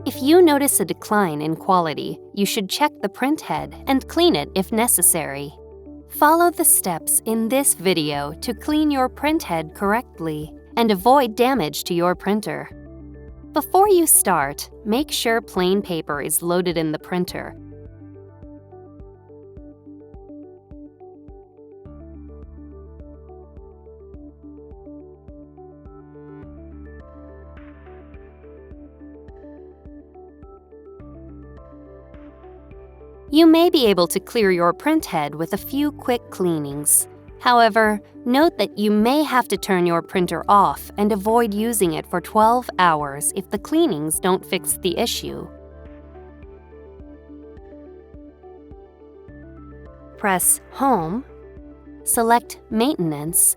If you notice a decline in quality, you should check the printhead and clean it if necessary. Follow the steps in this video to clean your printhead correctly and avoid damage to your printer. Before you start, make sure plain paper is loaded in the printer. You may be able to clear your printhead with a few quick cleanings. However, note that you may have to turn your printer off and avoid using it for 12 hours if the cleanings don't fix the issue. Press Home, select Maintenance,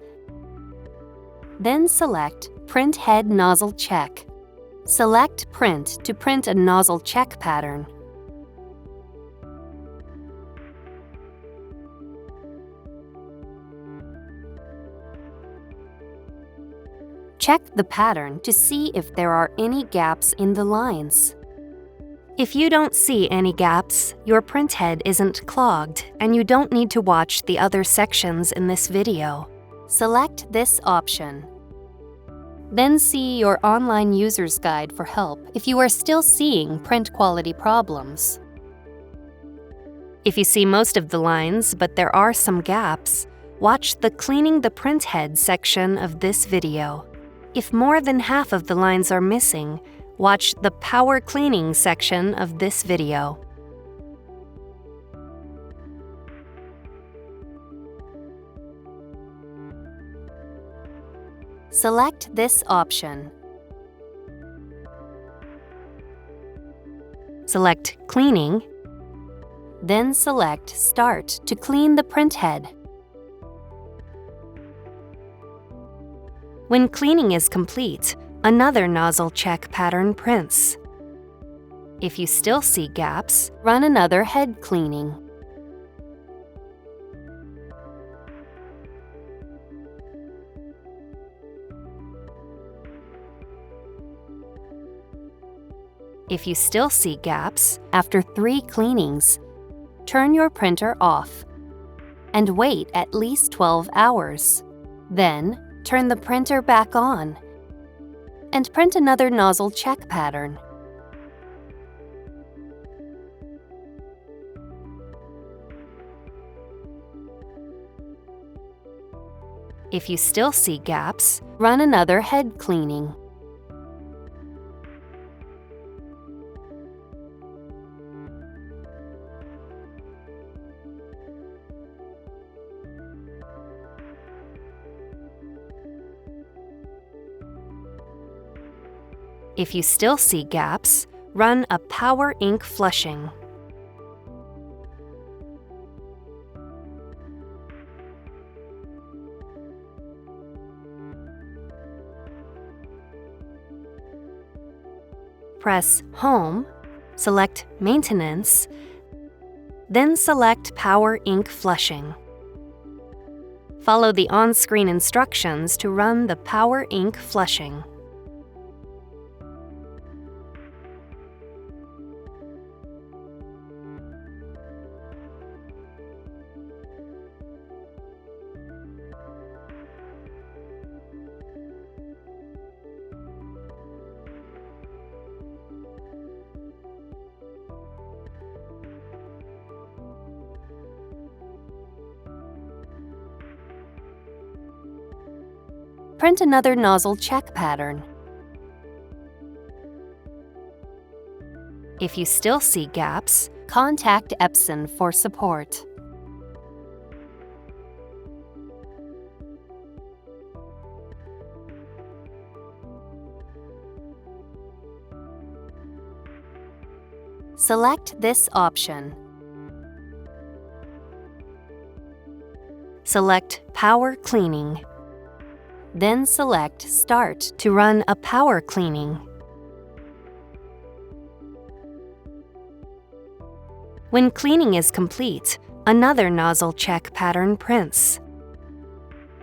then select Printhead Nozzle Check. Select Print to print a nozzle check pattern. Check the pattern to see if there are any gaps in the lines. If you don't see any gaps, your printhead isn't clogged and you don't need to watch the other sections in this video. Select this option. Then see your online user's guide for help if you are still seeing print quality problems. If you see most of the lines but there are some gaps, watch the Cleaning the Printhead section of this video. If more than half of the lines are missing, watch the Power Cleaning section of this video. Select this option. Select Cleaning, then select Start to clean the printhead. When cleaning is complete, another nozzle check pattern prints. If you still see gaps, run another head cleaning. If you still see gaps after 3 cleanings, turn your printer off and wait at least 12 hours. Then, turn the printer back on and print another nozzle check pattern. If you still see gaps, run another head cleaning. If you still see gaps, run a power ink flushing. Press Home, select Maintenance, then select Power Ink Flushing. Follow the on-screen instructions to run the Power Ink Flushing. Print another nozzle check pattern. If you still see gaps, contact Epson for support. Select this option. Select Power Cleaning. Then select Start to run a power cleaning. When cleaning is complete, another nozzle check pattern prints.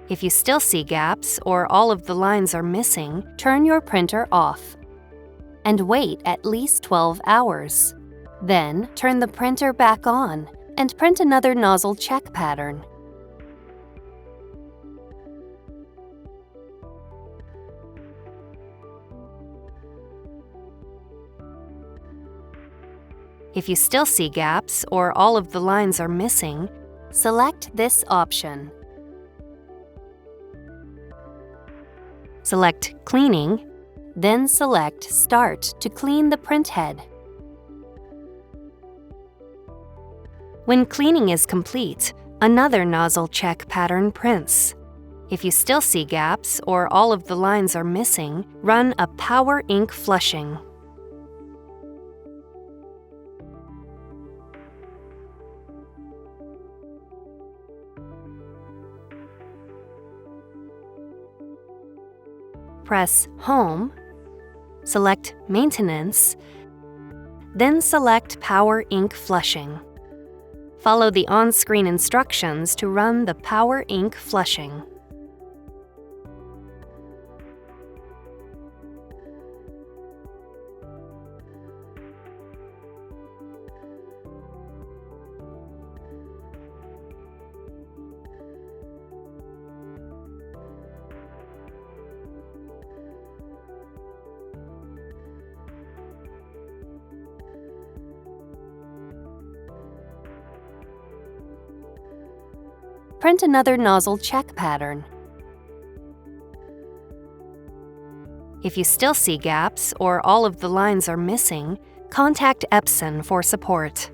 If you still see gaps or all of the lines are missing, turn your printer off and wait at least 12 hours. Then, turn the printer back on and print another nozzle check pattern. If you still see gaps or all of the lines are missing, select this option. Select Cleaning, then select Start to clean the printhead. When cleaning is complete, another nozzle check pattern prints. If you still see gaps or all of the lines are missing, run a power ink flushing. Press Home, select Maintenance, then select Power Ink Flushing. Follow the on-screen instructions to run the Power Ink Flushing. Print another nozzle check pattern. If you still see gaps or all of the lines are missing, contact Epson for support.